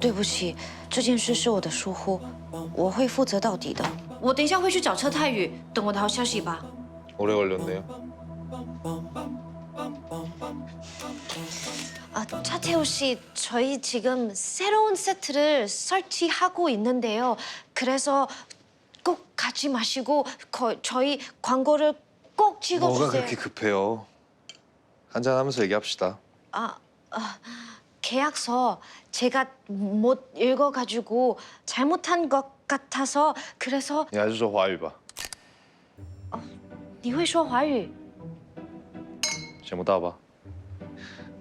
对不起，这件事是我的疏忽，我会负责到底的。我等一下会去找车太宇，等我的好消息吧。 오래 걸렸네요. 차태우 씨, 저희 지금 새로운 세트를 설치하고 있는데요. 그래서 꼭 가지 마시고 저희 광고를 꼭 찍어주세요. 뭐가 그렇게 급해요? 한잔하면서 얘기합시다. 계약서 제가 못 읽어가지고 잘못한 것 같아서 그래서 你还是说华语吧，你会说华语？想不到吧？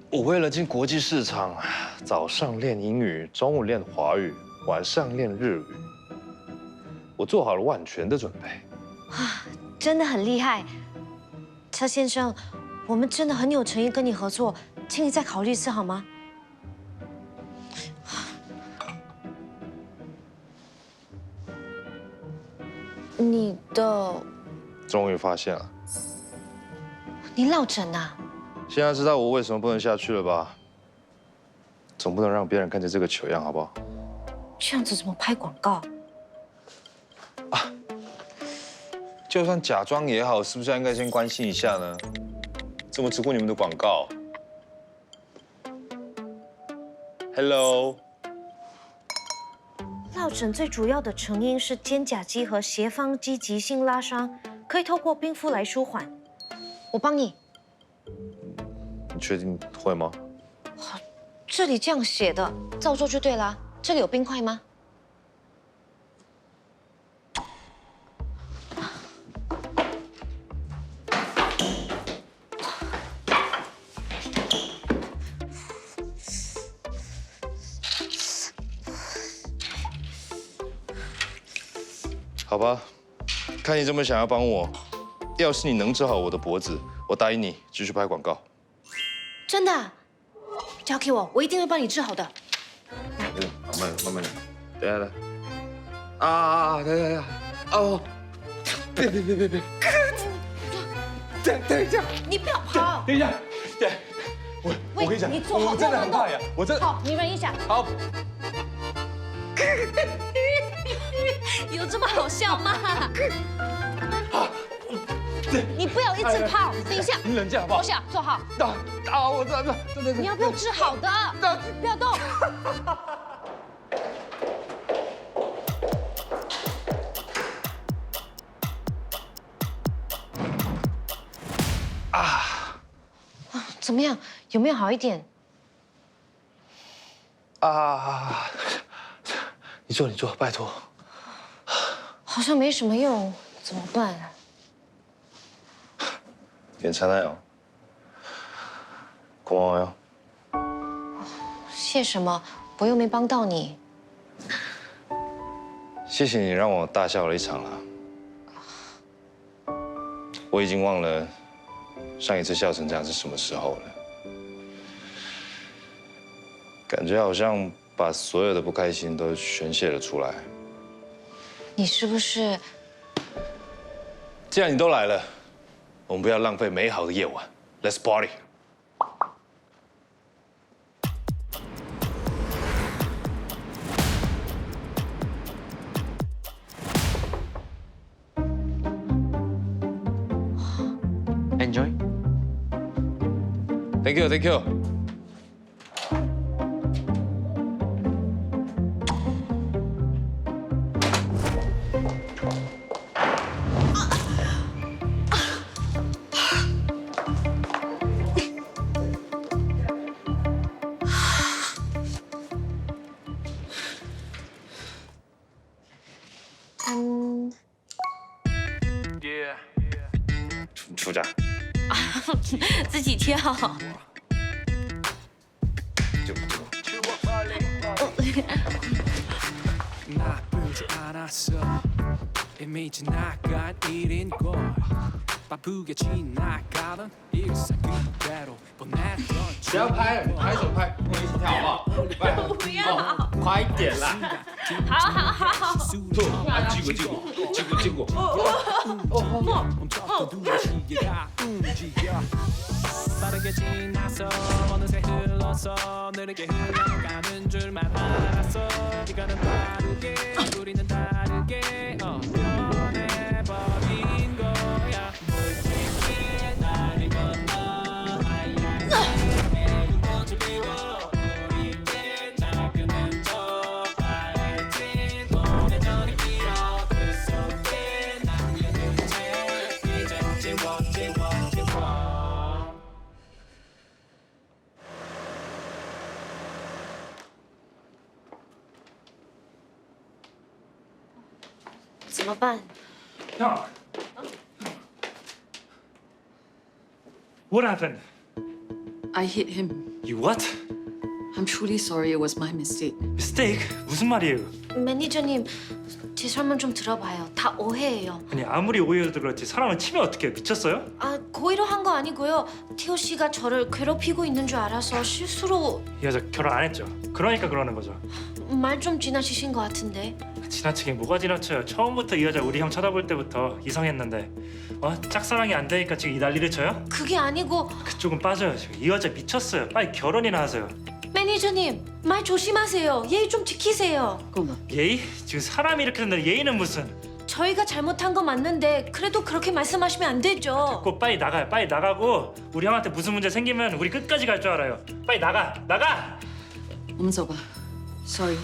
我为了进国际市场，早上练英语，中午练华语，晚上练日语。我做好了万全的准备。真的很厉害，车先生，我们真的很有诚意跟你合作，请你再考虑一次好吗？你的，终于发现了，你落枕啊？现在知道我为什么不能下去了吧？总不能让别人看见这个糗样，好不好？这样子怎么拍广告？就算假装也好，是不是应该先关心一下呢？怎么只顾你们的广告 ？Hello。 落枕最主要的成因是肩胛肌和斜方肌急性拉伤，可以透过冰敷来舒缓。我帮你。你确定会吗？这里这样写的，照做就对啦。这里有冰块吗？好吧，看你这么想要帮我，要是你能治好我的脖子，我答应你继续拍广告。真的？交给我，我一定会帮你治好的。慢慢点，等一下来。等一下，哦，别，等一下，你不要跑！等一下，我跟你讲，你坐好，我真的很怕呀，我真的好，你忍一下。好。有这么好笑吗？你不要一直跑，等一下，你冷静好不好？坐下，坐好。我这，你要不要治好的？不要动。怎么样？有没有好一点？你坐，拜托。好像没什么用，怎么办？ 괜찮아요. 고마워요. 谢什么？我又没帮到你。谢谢你让我大笑了一场了。我已经忘了上一次笑成这样是什么时候了，感觉好像把所有的不开心都宣泄了出来。你是不是？既然你都来了。 我们不要浪费美好的夜晚 ，Let's party。Enjoy。Thank you，Thank you。出家。自己跳。就。 나쁘지 않았어 이미 지나간 일인 걸 바쁘게 지나가던 일상 그대로 보냈던 不要拍了，你拍手拍，跟我一起跳好不好？不要，快一点啦！好。击鼓。 멈췄던 두 시계가 움직여 빠르게 지나서 어느새 흘러서 느리게 흘러가는 줄만 알았어 이거는 빠르게 우리는 다르게 변해버린 거야 물질게 나를 건너 매운 꽃을 피워 우리의 작은 흔적 밝힌 오래전의 기억 그 속에 남겨둔 채 이제 지워怎么办？ 형. What happened? I hit him. You what? I'm truly sorry. It was my mistake. Mistake? 무슨 말이에요? 매니저님, 제 설명 좀 들어봐요. 다 오해예요. 아니 아무리 오해해도 그렇지 사람을 치면 어떻게 미쳤어요? 아, 고의로 한 거 아니고요. 티오 씨가 저를 괴롭히고 있는 줄 알아서 실수로 이 여자 결혼 안 했죠? 그러니까 그러는 거죠. 말 좀 지나치신 것 같은데. 지나치긴 뭐가 지나쳐요. 처음부터 이 여자 우리 형 쳐다볼 때부터 이상했는데 짝사랑이 안 되니까 지금 이 난리를 쳐요? 그게 아니고 그쪽은 빠져요. 지금 이 여자 미쳤어요. 빨리 결혼이나 하세요. 매니저님, 말 조심하세요. 예의 좀 지키세요. 고마. 예의? 지금 사람이 이렇게 됐는데 예의는 무슨? 저희가 잘못한 거 맞는데 그래도 그렇게 말씀하시면 안 되죠. 꼭 빨리 나가요. 빨리 나가고 우리 형한테 무슨 문제 생기면 우리 끝까지 갈 줄 알아요. 빨리 나가! 나가! 我们走吧。Sorry。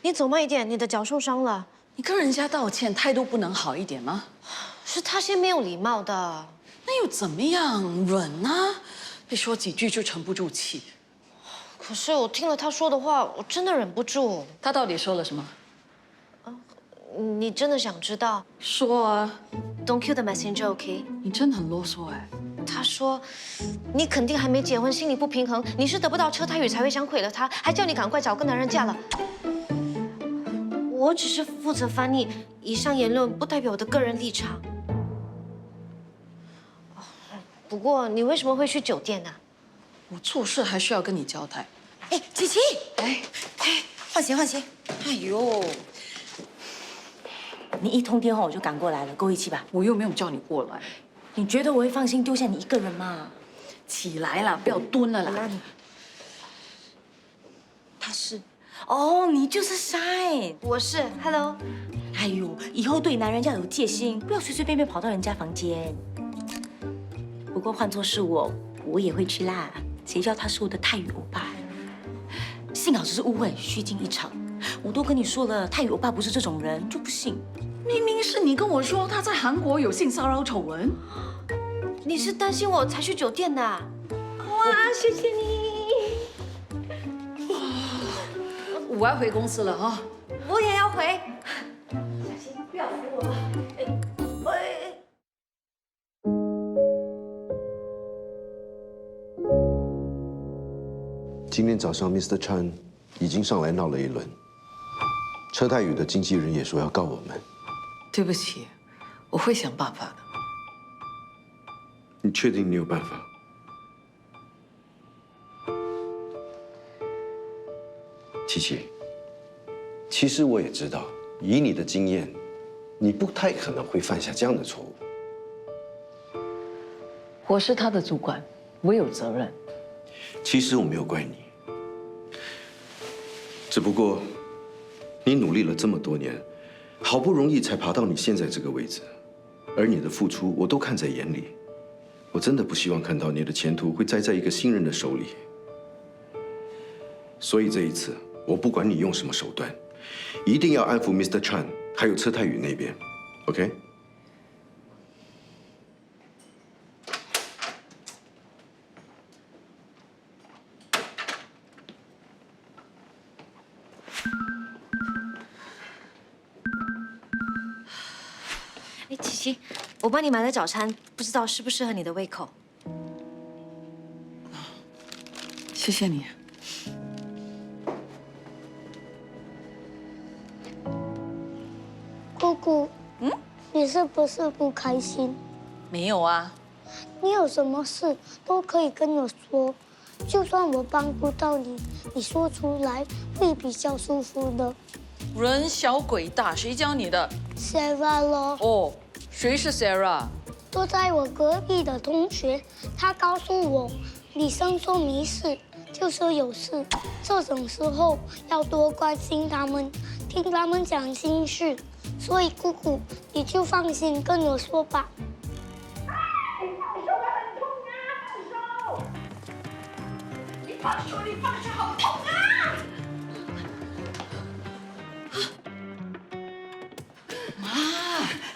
你走慢一点，你的脚受伤了。你跟人家道歉，态度不能好一点吗？是他先没有礼貌的。那又怎么样？忍啊，别说几句就沉不住气。可是我听了他说的话，我真的忍不住。他到底说了什么？你真的想知道说啊， ？Don't kill the messenger, OK？你真的很啰嗦哎。他说，你肯定还没结婚，心里不平衡，你是得不到车胎宇才会想毁了他，还叫你赶快找个男人嫁了。我只是负责翻译，以上言论不代表我的个人立场。不过你为什么会去酒店呢？我做事还需要跟你交代。哎，琪琪，哎，换鞋换鞋。哎呦，你一通电话我就赶过来了，跟我一起吧。我又没有叫你过来。你觉得我会放心丢下你一个人吗？起来啦，不要蹲了啦。他是，哦，你就是 Shine。我是 Hello。哎呦，以后对男人要有戒心，不要随随便便跑到人家房间。不过换作是我，我也会去啦。谁叫他是我的泰语欧巴？幸好只是误会，虚惊一场。我都跟你说了，泰语欧巴不是这种人，就不信。明明是你跟我说他在韩国有性骚扰丑闻。你是担心我才去酒店的啊？哇，谢谢你。我要回公司了啊。我也要回。小心，不要扶我。今天早上 Mr. Chan 已经上来闹了一轮，车太宇的经纪人也说要告我们。对不起，我会想办法的。你确定你有办法？琪琪，其实我也知道，以你的经验，你不太可能会犯下这样的错误。我是他的主管，我有责任。其实我没有怪你，只不过你努力了这么多年，好不容易才爬到你现在这个位置，而你的付出我都看在眼里。我真的不希望看到你的前途会栽在一个新人的手里。所以这一次，我不管你用什么手段，一定要安抚 Mr. Chan 还有车太宇那边 ，OK？哎，琪琪，我帮你买了早餐，不知道适不适合你的胃口。谢谢你。姑姑，你是不是不开心？没有啊。你有什么事都可以跟我说，就算我帮不到你，你说出来会比较舒服的。人小鬼大，谁教你的？ Sarah 咯，哦，谁是 Sarah？ 坐在我隔壁的同学，他告诉我，李生说没事就是有事，这种时候要多关心他们，听他们讲心事。所以姑姑，你就放心跟我说吧。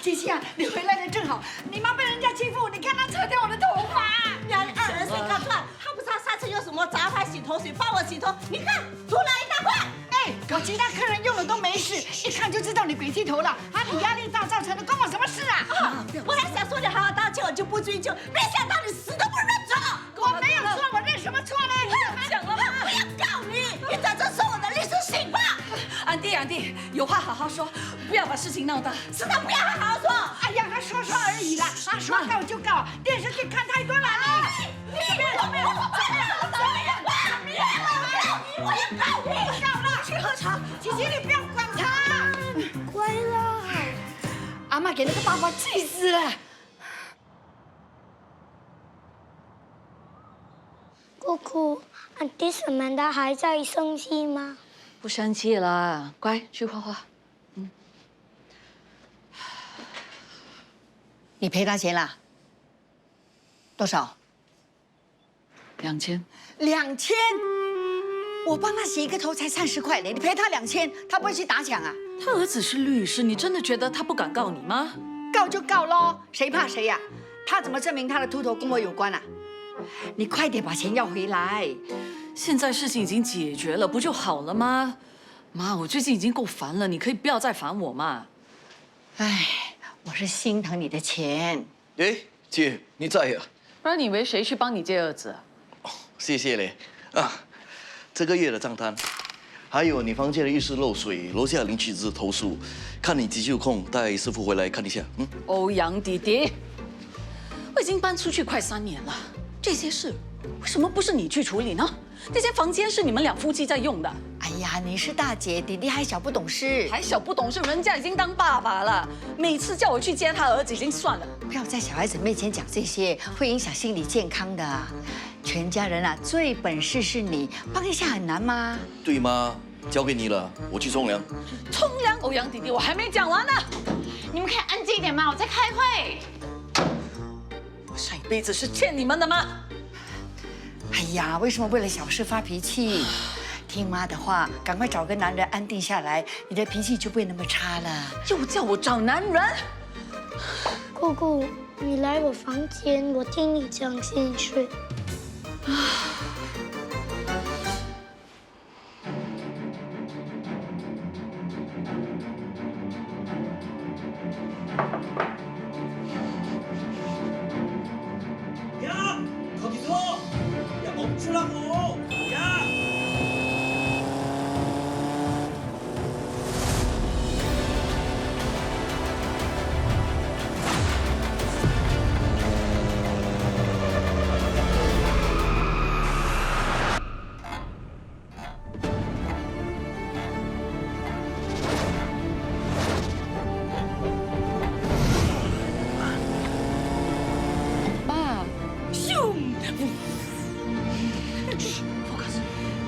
姐姐啊，你回来的正好。你妈被人家欺负，你看她扯掉我的头发。让2人谁看出来？他不知道上次用什么杂牌洗头水帮我洗头，你看出来一大块。哎，我其他客人用了都没事，一看就知道你鬼剃头了。啊，你压力大造成的，关我什么事啊？我还想说你好好道歉，我就不追究，没想到你死都不认错。我没有错，我认什么错呢？讲了吗？我要告你，你早就说我的律师信吧。安迪，有话好好说，不要把事情闹大。是他不要好好说。哎呀，他说而已啦，啊，说告就告，电视剧看太多了。你没有，我要告你！告了，去喝茶。姐姐，你不要管他。乖啦，阿妈给那个爸爸气死了。姑姑，安迪什么的还在生气吗？不生气了，乖，去画画。你赔他钱啦？多少2000。 ？2000。我帮他洗一个头才30块呢，你赔他2000，他不会去打抢啊？他儿子是律师，你真的觉得他不敢告你吗？告就告咯，谁怕谁呀？他怎么证明他的秃头跟我有关啊？你快点把钱要回来。现在事情已经解决了，不就好了吗？妈，我最近已经够烦了，你可以不要再烦我嘛。哎，我是心疼你的钱。哎，姐，你在呀？不然你以为谁去帮你接儿子啊？谢谢嘞。啊，这个月的账单，还有你房间的浴室漏水，楼下邻居子投诉，看你急救空，带师傅回来看一下。欧阳弟弟，我已经搬出去快3年了，这些事为什么不是你去处理呢？那间房间是你们2夫妻在用的。哎呀，你是大姐，弟弟还小不懂事，还小不懂事，人家已经当爸爸了，每次叫我去接他儿子已经算了。不要在小孩子面前讲这些，会影响心理健康的。全家人啊，最本事是你，帮一下很难吗？对吗？交给你了，我去冲凉。冲凉，欧阳弟弟，我还没讲完呢。你们可以安静一点吗？我在开会。我上一辈子是欠你们的吗？哎呀，为什么为了小事发脾气？听妈的话，赶快找个男人安定下来，你的脾气就不会那么差了。又叫我找男人。姑姑，你来我房间，我听你讲心事。야! 거기서! 야 멈추라고! 야!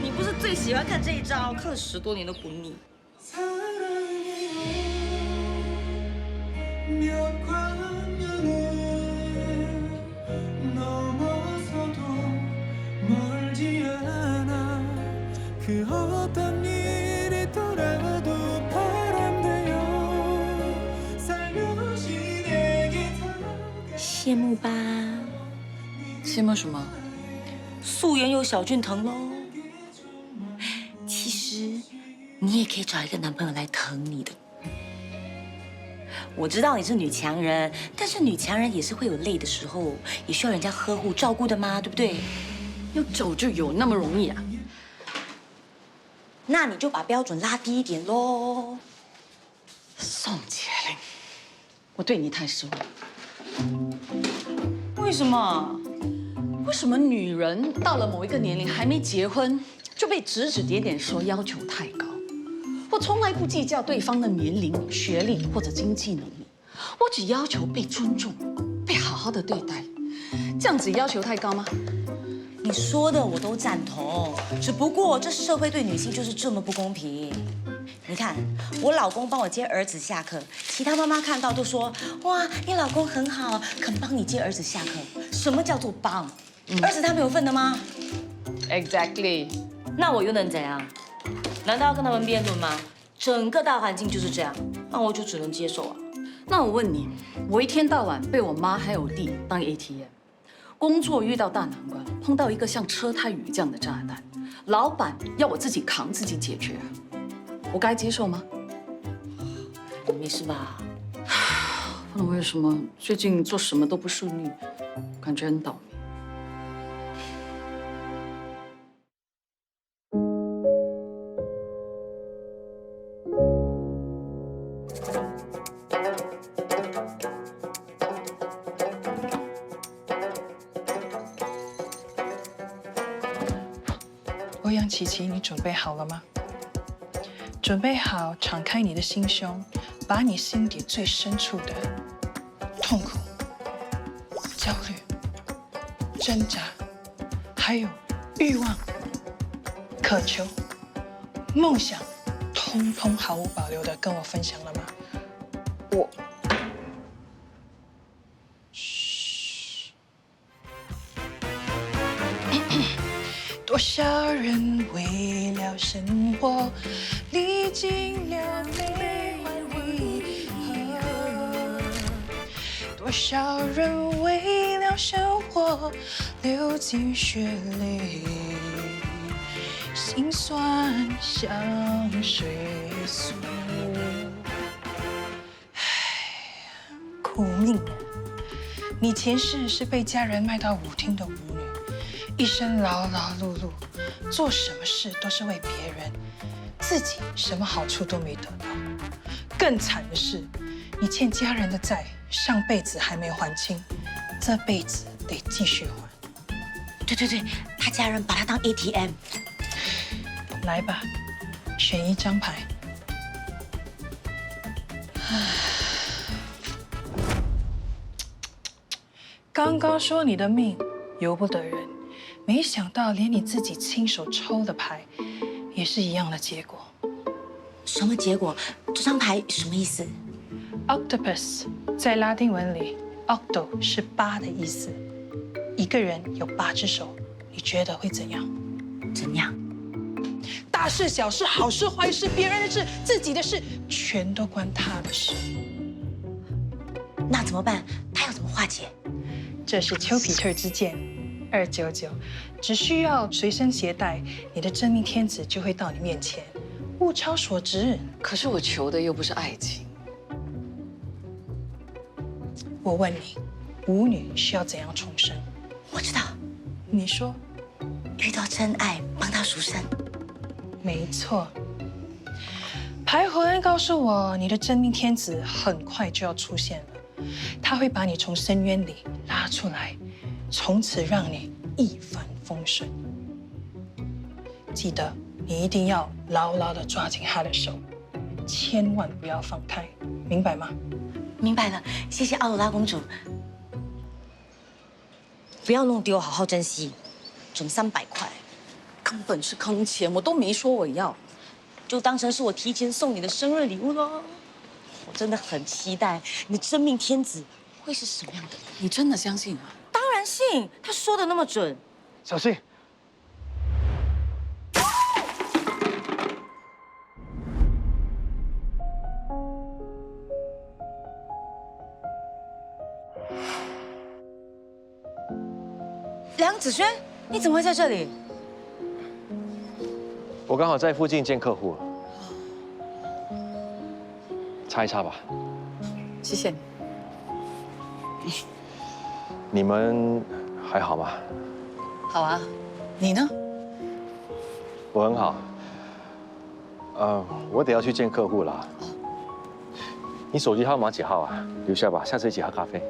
你不是最喜欢看这一招，看了10多年都不腻。 羡慕吧？羡慕什么？素颜有小俊疼喽。其实你也可以找一个男朋友来疼你的。我知道你是女强人，但是女强人也是会有累的时候，也需要人家呵护照顾的嘛，对不对？要找就有那么容易啊？那你就把标准拉低一点喽。宋洁玲，我对你太失望。为什么？为什么女人到了某一个年龄还没结婚，就被指指点点说要求太高？我从来不计较对方的年龄、学历或者经济能力，我只要求被尊重，被好好的对待。这样子要求太高吗？你说的我都赞同，只不过这社会对女性就是这么不公平。你看，我老公帮我接儿子下课，其他妈妈看到都说：哇，你老公很好，肯帮你接儿子下课。什么叫做帮？儿子他没有份的吗 ？Exactly。那我又能怎样？难道要跟他们辩论吗？整个大环境就是这样，那我就只能接受啊。那我问你，我一天到晚被我妈还有我弟当 ATM， 工作遇到大难关，碰到一个像车胎雨这样的炸弹，老板要我自己扛自己解决，我该接受吗？你没事吧？不知道为什么最近做什么都不顺利，感觉很倒霉。欧阳琪琪，你准备好了吗？准备好敞开你的心胸，把你心底最深处的痛苦、焦虑、挣扎，还有欲望、渴求、梦想，通通毫无保留的跟我分享了吗？我。多少人为了生活历经了悲欢离合，多少人为了生活流尽血泪，心酸像水诉。苦命的，你前世是被家人卖到舞厅的舞女。一生劳劳碌碌，做什么事都是为别人，自己什么好处都没得到。更惨的是，你欠家人的债，上辈子还没还清，这辈子得继续还。对，他家人把他当 ATM。来吧，选一张牌。刚刚说你的命由不得人。没想到连你自己亲手抽的牌，也是一样的结果。什么结果？这张牌什么意思 ？Octopus 在拉丁文里 ，octo 是8的意思。一个人有8只手，你觉得会怎样？怎样？大事小事、好事坏事、别人的事、自己的事，全都关他的事。那怎么办？他要怎么化解？这是丘比特之箭。299，只需要随身携带，你的真命天子就会到你面前，物超所值。可是我求的又不是爱情。我问你，舞女需要怎样重生？我知道。你说？遇到真爱，帮他赎身。没错。牌魂告诉我，你的真命天子很快就要出现了，他会把你从深渊里拉出来。从此让你一帆风顺。记得你一定要牢牢地抓紧他的手，千万不要放开，明白吗？明白了，谢谢奥罗拉公主。不要弄丢，好好珍惜，整300块，根本是坑钱，我都没说我要，就当成是我提前送你的生日礼物咯。我真的很期待你的真命天子会是什么样的。你真的相信啊？当然信，他说的那么准。小心！梁子轩，你怎么会在这里？我刚好在附近见客户，擦一擦吧。谢谢你。你们还好吗？好啊，你呢？我很好。我得要去见客户了。你手机号码几号啊？留下吧，下次一起喝咖啡。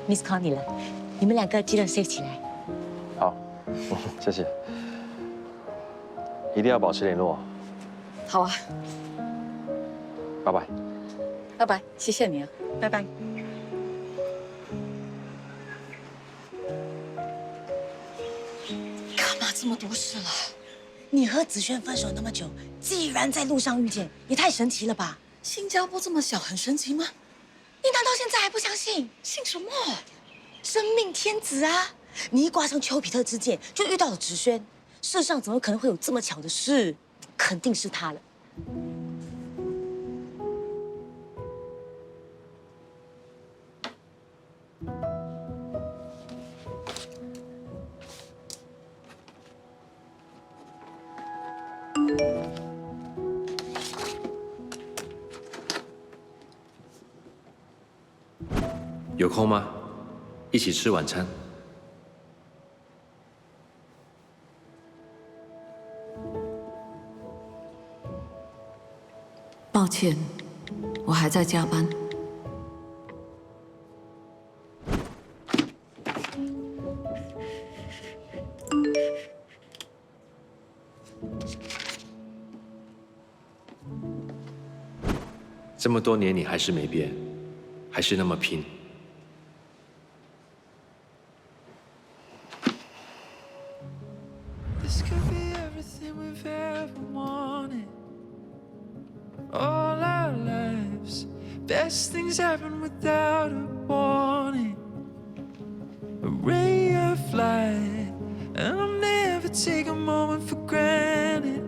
Miss Call 你了，你们2个记得 save 起来。好。谢谢，一定要保持联络。好啊，拜拜。拜拜，谢谢你啊，拜拜。干嘛这么多事了？你和子轩分手那么久，既然在路上遇见，也太神奇了吧？新加坡这么小，很神奇吗？你难道现在还不相信？信什么？真命天子啊！你一挂上丘比特之箭，就遇到了芷轩。世上怎么可能会有这么巧的事？肯定是他了。有空吗？一起吃晚餐。抱歉，我还在加班。这么多年你还是没变，还是那么拼。This could be everything we've ever wanted. All our lives, best things happen without a warning. A ray of light, and I'll never take a moment for granted.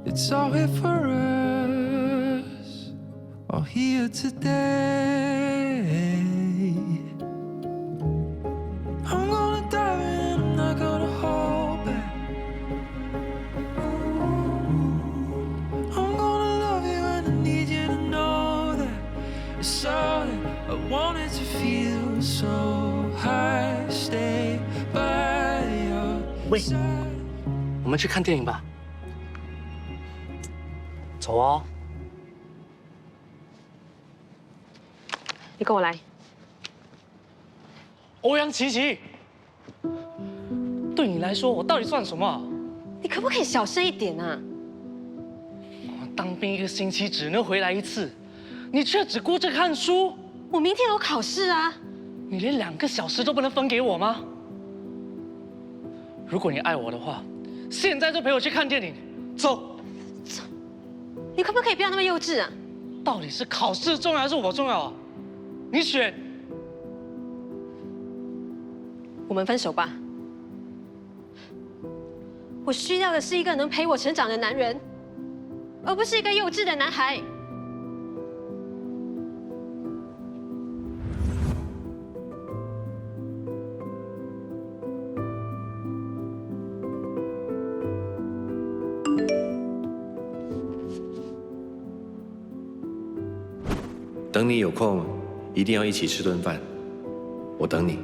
It's all here for us, all here today. I'm gonna dive in, I'm not gonna hold back. I'm gonna love you and I need you to know that it's all that I wanted to feel. So high, stay by your side. 我们去看电影吧。走哦。你跟我来。欧阳琪琪，对你来说，我到底算什么？你可不可以小声一点啊？当兵1个星期只能回来1次，你却只顾着看书。我明天有考试啊！你连2个小时都不能分给我吗？如果你爱我的话，现在就陪我去看电影，走。走。你可不可以不要那么幼稚啊？到底是考试重要还是我重要啊？你选。我们分手吧。我需要的是一个能陪我成长的男人，而不是一个幼稚的男孩。等你有空，一定要一起吃顿饭。我等你。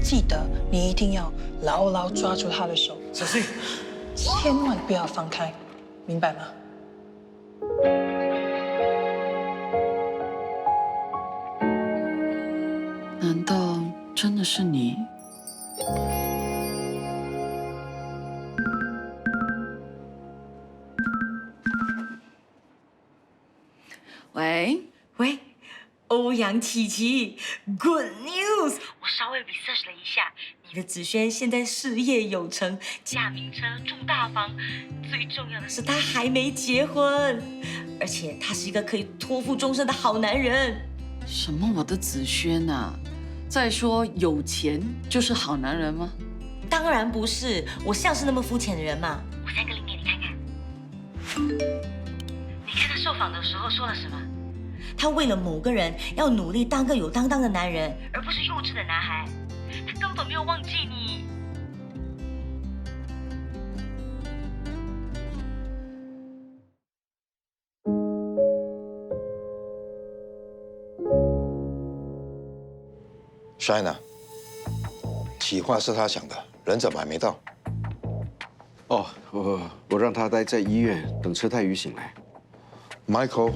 记得你一定要牢牢抓住他的手，小心，千万不要放开，明白吗？难道真的是你？喂喂，欧阳琪琪 ，Good news！ 我稍微 research 了一下，你的子轩现在事业有成，驾名车，住大房，最重要的是他还没结婚，而且他是一个可以托付终身的好男人。什么我的子轩啊？再说有钱就是好男人吗？当然不是，我像是那么肤浅的人吗？我3个零给你看看。你看他受访的时候说了什么？他为了某个人要努力当个有担当的男人，而不是幼稚的男孩。他根本没有忘记你。Shina， 企划是他想的，人怎么还没到？哦，我让他待在医院等车太宇醒来。Michael，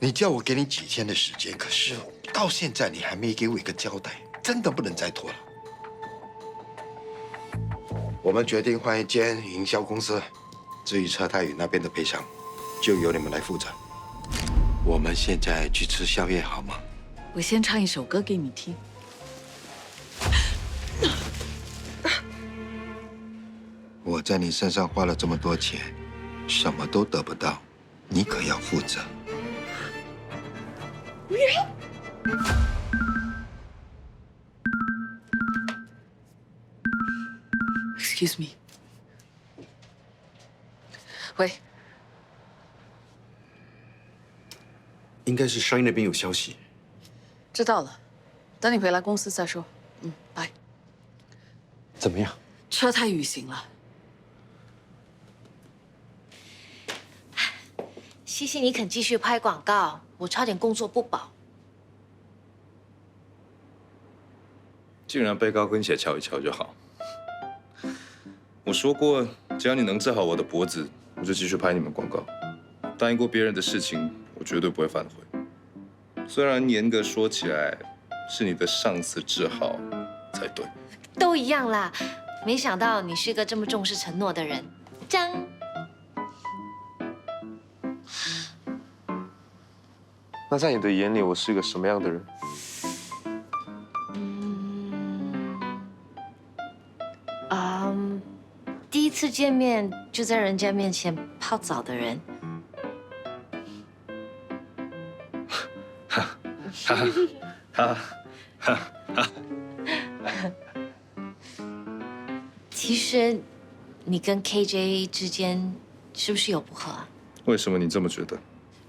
你叫我给你几天的时间，可是到现在你还没给我一个交代，真的不能再拖了。我们决定换一间营销公司，至于车太宇那边的赔偿，就由你们来负责。我们现在去吃宵夜好吗？我先唱一首歌给你听。我在你身上花了这么多钱，什么都得不到，你可要负责。Excuse me。喂，应该是商业那边有消息。知道了，等你回来公司再说。拜。怎么样？车太宇醒了。谢谢你肯继续拍广告，我差点工作不保。既然被高跟鞋敲一敲就好。我说过，只要你能治好我的脖子，我就继续拍你们广告。答应过别人的事情，我绝对不会反悔。虽然严格说起来，是你的上司治好才对。都一样啦，没想到你是个这么重视承诺的人。张。那在你的眼里，我是个什么样的人？第一次见面就在人家面前泡澡的人。哈哈哈哈哈！其实，你跟 KJ 之间是不是有不和啊？为什么你这么觉得？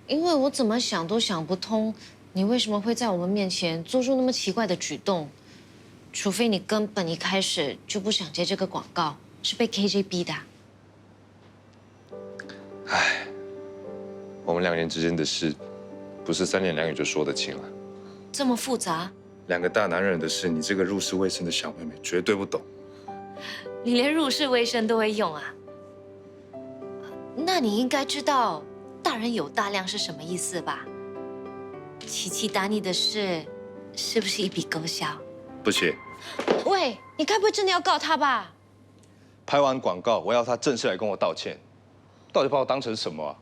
因为我怎么想都想不通，你为什么会在我们面前做出那么奇怪的举动？除非你根本一开始就不想接这个广告，是被 KJ 逼的。唉，我们2年之间的事，不是3言2语就说得清了。这么复杂？2个大男人的事，你这个入世未深的小妹妹绝对不懂。你连入世未深都会用啊？那你应该知道“大人有大量”是什么意思吧？琪琪打你的事，是不是一笔勾销？不行。喂，你该不会真的要告他吧？拍完广告，我要他正式来跟我道歉。到底把我当成什么啊？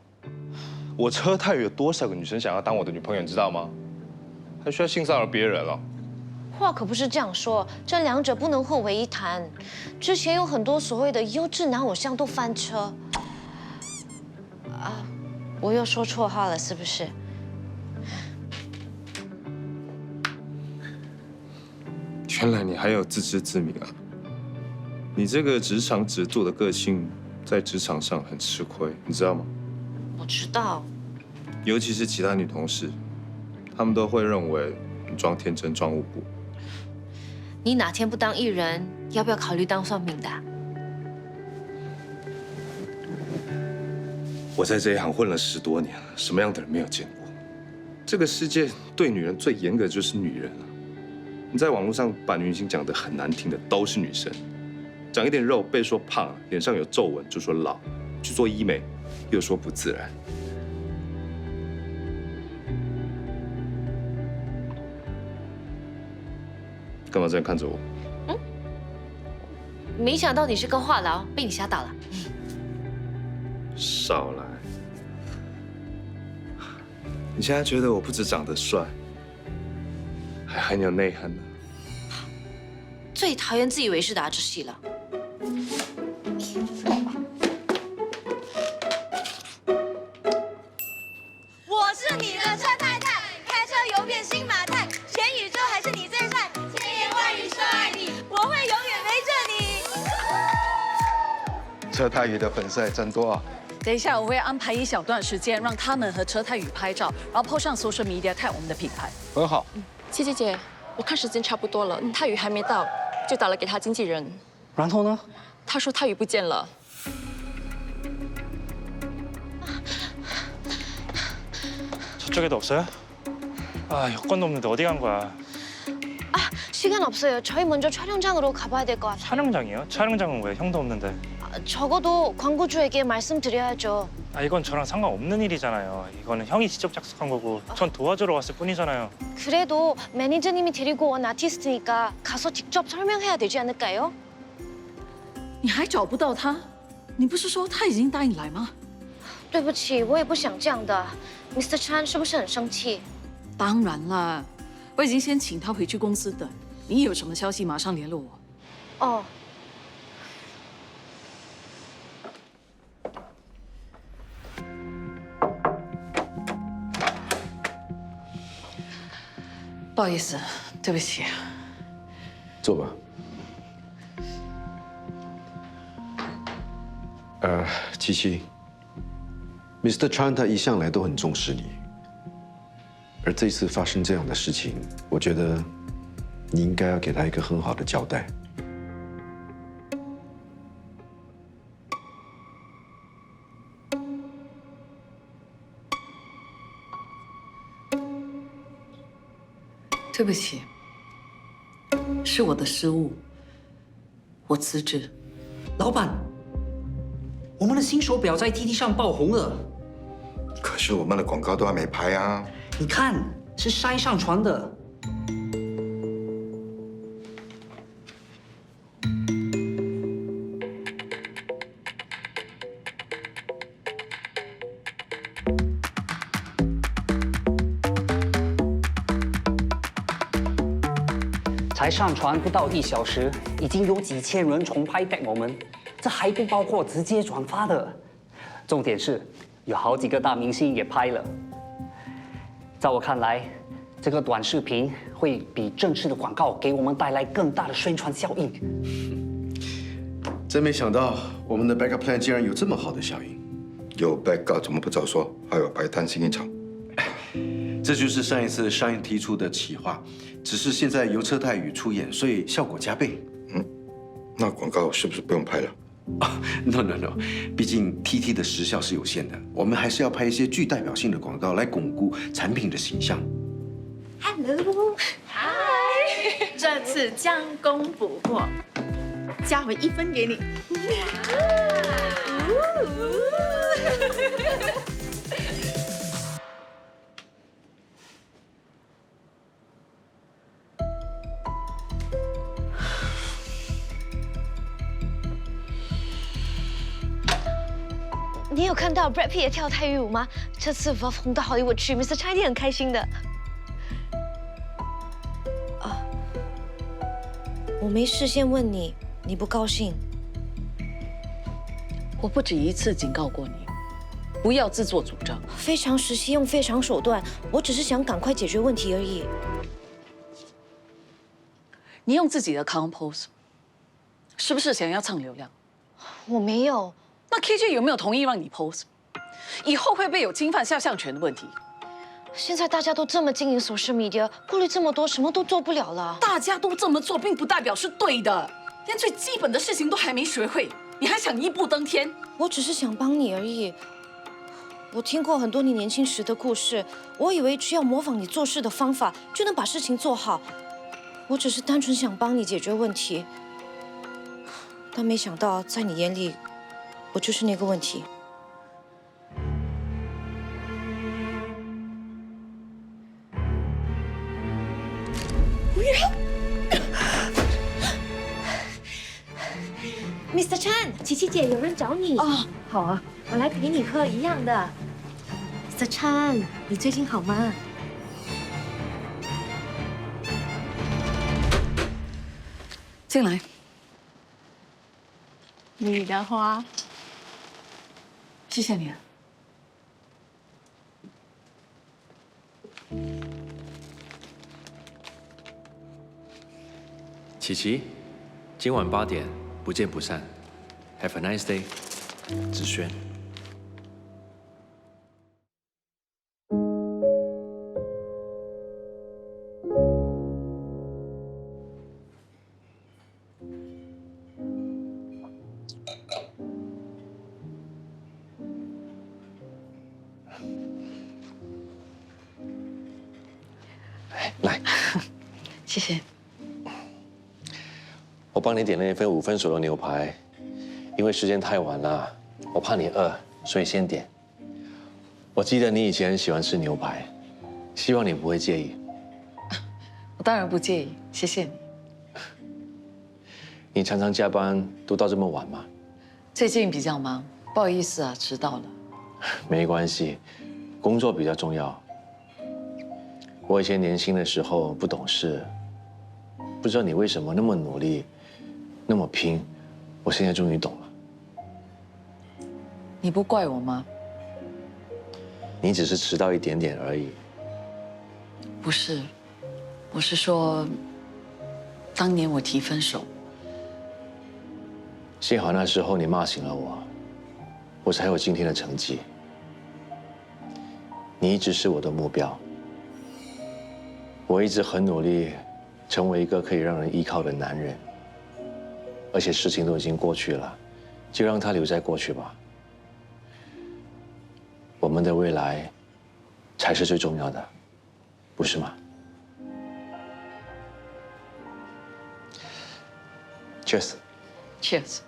我车太宇有多少个女生想要当我的女朋友，你知道吗？还需要性骚扰别人哦？话可不是这样说，这两者不能混为一谈。之前有很多所谓的优质男偶像都翻车。啊，我又说错话了，是不是？原来你还有自知之明啊！你这个直肠直肚的个性，在职场上很吃亏，你知道吗？我知道。尤其是其他女同事，她们都会认为你装天真、装无辜。你哪天不当艺人，要不要考虑当算命的？我在这一行混了10多年了，什么样的人没有见过？这个世界对女人最严格的就是女人啊！你在网络上把女星讲得很难听的，都是女生。长一点肉被说胖，脸上有皱纹就说老，去做医美又说不自然。干嘛这样看着我？没想到你是个话痨，被你吓到了。少来！你现在觉得我不止长得帅，还很有内涵呢。最讨厌自以为是的阿志系了。我是你的车太太，开车游遍新马泰，全宇宙还是你最帅，千言万语说爱你，我会永远陪着你。车太宇的粉丝还真多啊！等一下我会安排一小段时间，让他们和车太宇拍照，然后 po 上 social media tag 我们的品牌。很好。七七姐，我看时间差不多了，泰宇还没到，就打了给他经纪人。然后呢？他说泰宇不见了。 저쪽에도 없어요? 아, 여권도 없는데 어디 간 거야? 아, 시간 없어요. 저희 먼저 촬영장으로 가봐야 될 것 같아요. 촬영장이요? 촬영장은 왜? 형도 없는데. 적어도 광고주에게 말씀드려야죠. 아, 이건 저랑 상관없는 일이잖아요. 이거는 형이 직접 작성한 거고 전 도와주러 왔을 뿐이잖아요. 그래도 매니저님이 데리고 온 아티스트니까 가서 직접 설명해야 되지 않을까요? 你还找不到他？你不是说他已经答应来吗？对不起，我也不想这样的。Mr. Chan 是不是很生气？当然了，我已经先请他回去公司等。你有什么消息马上联络我。哦。 不好意思，对不起。坐吧。七七 ，Mr. Chan 他一向来都很重视你，而这次发生这样的事情，我觉得你应该要给他一个很好的交代。 对不起，是我的失误，我辞职。老板，我们的新手表在 TT 上爆红了，可是我们的广告都还没拍啊！你看，是筛上传的。才上传不到1小时，已经有几千人重拍 tag 我们，这还不包括直接转发的。重点是，有好几个大明星也拍了。在我看来，这个短视频会比正式的广告给我们带来更大的宣传效应。真没想到我们的 backup plan 竟然有这么好的效应。有 backup 怎么不早说？还有白担心一场。这就是上一次上映提出的企划，只是现在由车太宇出演，所以效果加倍。那广告是不是不用拍了？No No No， 毕竟 TT 的时效是有限的，我们还是要拍一些具代表性的广告来巩固产品的形象。Hello， 嗨，这次将功补过，加回1分给你。你有看到 Brad Pitt 也跳泰语舞吗？这次 Vlog 红到好莱坞去 ，Mr. Chan 一定很开心的。啊，我没事先问你，你不高兴？我不止一次警告过你，不要自作主张。非常时期用非常手段，我只是想赶快解决问题而已。你用自己的 account post， 是不是想要蹭流量？我没有。 那 KJ 有没有同意让你 post？ 以后会不会有侵犯肖像权的问题？现在大家都这么经营 social media， 顾虑这么多，什么都做不了了。大家都这么做，并不代表是对的。连最基本的事情都还没学会，你还想一步登天？我只是想帮你而已。我听过很多你年轻时的故事，我以为只要模仿你做事的方法，就能把事情做好。我只是单纯想帮你解决问题，但没想到在你眼里。 我就是那个问题。不要 ，Mr. Chan， 琪琪姐，有人找你。哦，好啊，我来陪你喝一样的。Mr. Chan， 你最近好吗？进来。你的花。 谢谢你。琪琪，今晚8点不见不散。Have a nice day，子轩。帮你点了一份5分熟的牛排，因为时间太晚了，我怕你饿，所以先点。我记得你以前很喜欢吃牛排，希望你不会介意。我当然不介意，谢谢你。你常常加班都到这么晚吗？最近比较忙，不好意思啊，迟到了。没关系，工作比较重要。我以前年轻的时候不懂事，不知道你为什么那么努力，那么拼。我现在终于懂了。你不怪我吗？你只是迟到一点点而已。不是，我是说，当年我提分手。幸好那时候你骂醒了我，我才有今天的成绩。你一直是我的目标，我一直很努力，成为一个可以让人依靠的男人。而且事情都已经过去了，就让它留在过去吧。我们的未来才是最重要的，不是吗 ？Cheers。Cheers。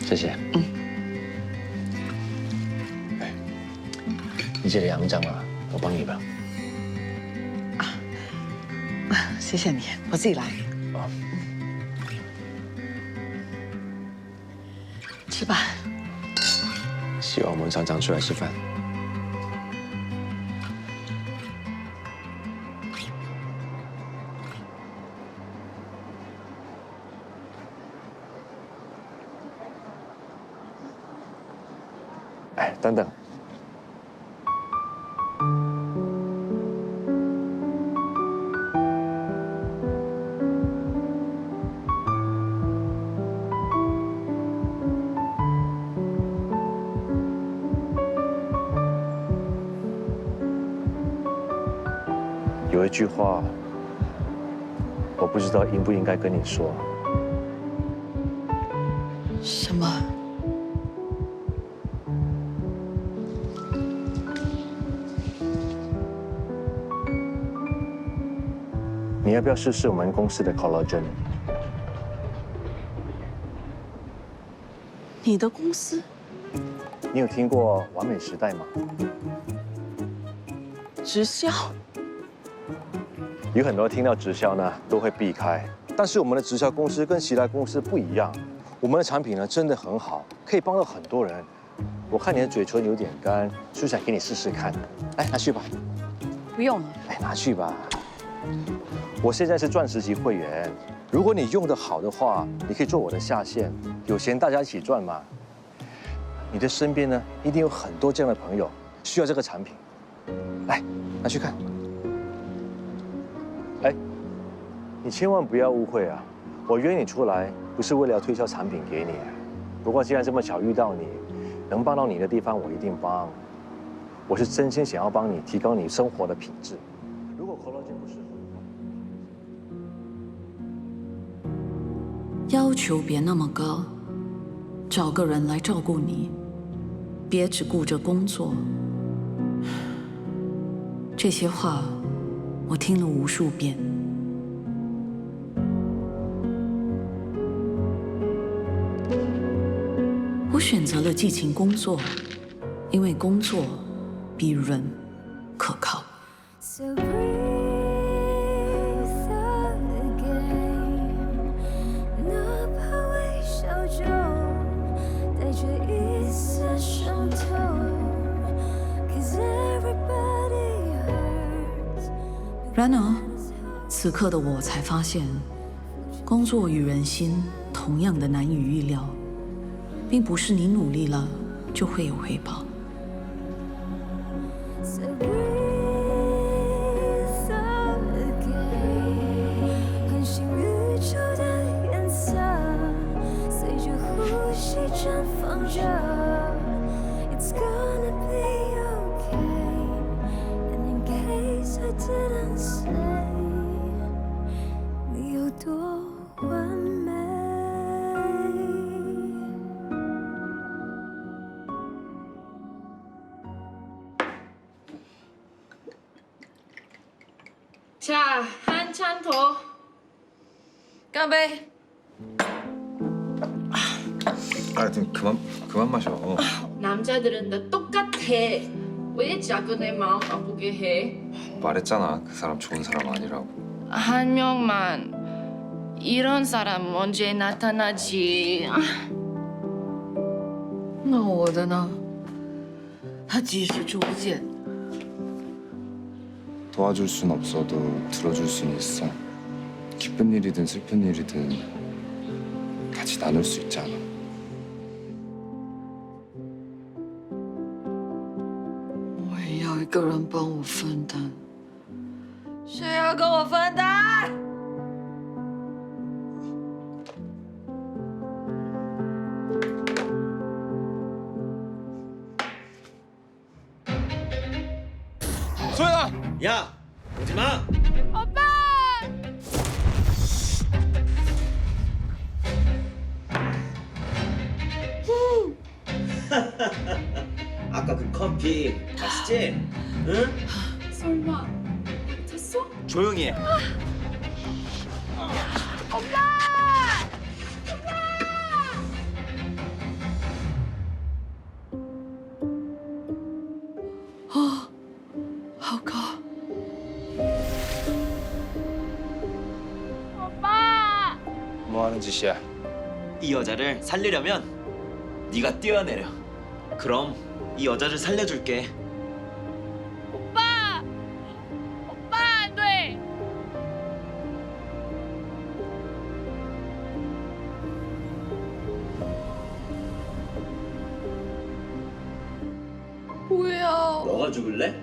谢谢。你记得杨章啊，我帮你吧。谢谢你，我自己来。吃吧。希望我们常常出来吃饭。哎，等等。有一句话，我不知道应不应该跟你说。什么？你要不要试试我们公司的 collagen？ 你的公司？你有听过完美时代吗？直销？有很多听到直销呢都会避开，但是我们的直销公司跟其他公司不一样，我们的产品呢真的很好，可以帮到很多人。我看你的嘴唇有点干，就想给你试试看。来，拿去吧。不用了。来，拿去吧。我现在是钻石级会员，如果你用得好的话，你可以做我的下线，有钱大家一起赚嘛。你的身边呢，一定有很多这样的朋友需要这个产品。来，拿去看。哎，你千万不要误会啊！我约你出来不是为了要推销产品给你，不过既然这么巧遇到你，能帮到你的地方我一定帮。我是真心想要帮你提高你生活的品质。如果 collagen 不适合，要求别那么高，找个人来照顾你，别只顾着工作。这些话我听了无数遍。我选择了激情工作，因为工作比人可靠。然而，此刻的我才发现，工作与人心同样的难以预料，并不是你努力了就会有回报。 자, 한 잔 더. 干杯. 아, 좀 그만 마셔. 남자들은 다 똑같아. 왜 자꾸 내 마음 아프게 해? 말했잖아, 그 사람 좋은 사람 아니라고. 한 명만 이런 사람 언제 나타나지? 那我的呢？他即使出不见， 도와줄 순 없어도 들어줄 순 있어. 기쁜 일이든 슬픈 일이든 같이 나눌 수 있잖아. 我也要一个人帮我分担。谁要跟我分担？ 소연아! 야, 오지 마. 오빠! 아까 그 커피 맛있지? 응? 설마 됐어? 조용히 해. 오빠! 好高。 오빠! 뭐 하는 짓이야? 이 여자를 살리려면 네가 뛰어내려. 그럼 이 여자를 살려줄게. 오빠! 오빠 안 돼! 뭐야? 너가 죽을래?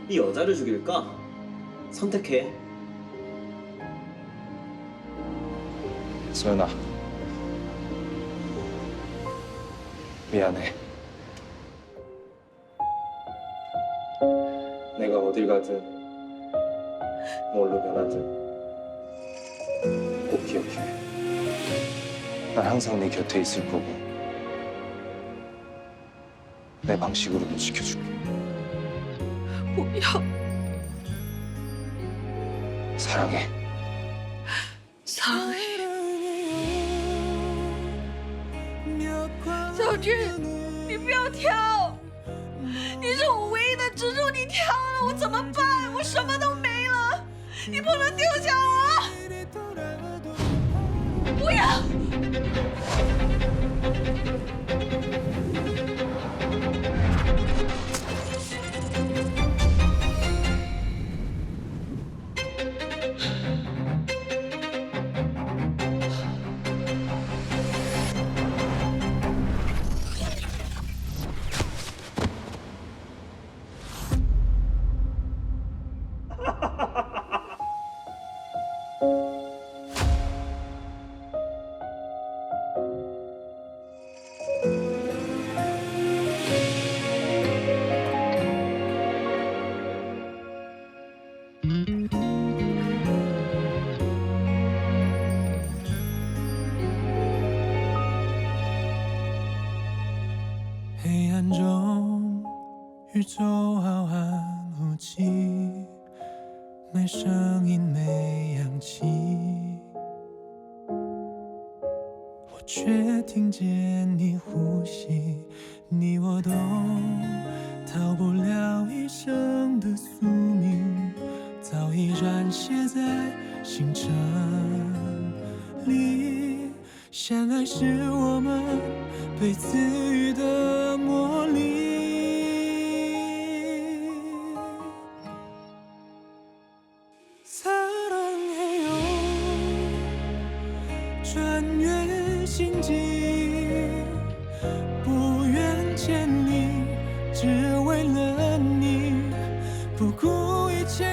이 여자를 죽일까? 선택해. 소연아, 미안해. 내가 어딜 가든 뭘로 변하든 꼭 기억해. 난 항상 네 곁에 있을 거고 내 방식으로도 지켜줄게. 뭐야? 사랑해. 사랑해. 小俊，你不要跳！你是我唯一的支柱，你跳了我怎么办？我什么都没了！你不能丢下我！不要！ 黑暗中，宇宙浩瀚无际，没声音，没氧气，我却听见你呼吸，你我都逃不了一生的宿命，早已染写在星辰里。相爱是我们被赐予的魔力。 사랑해요穿越星际不远千里只为了你不顾一切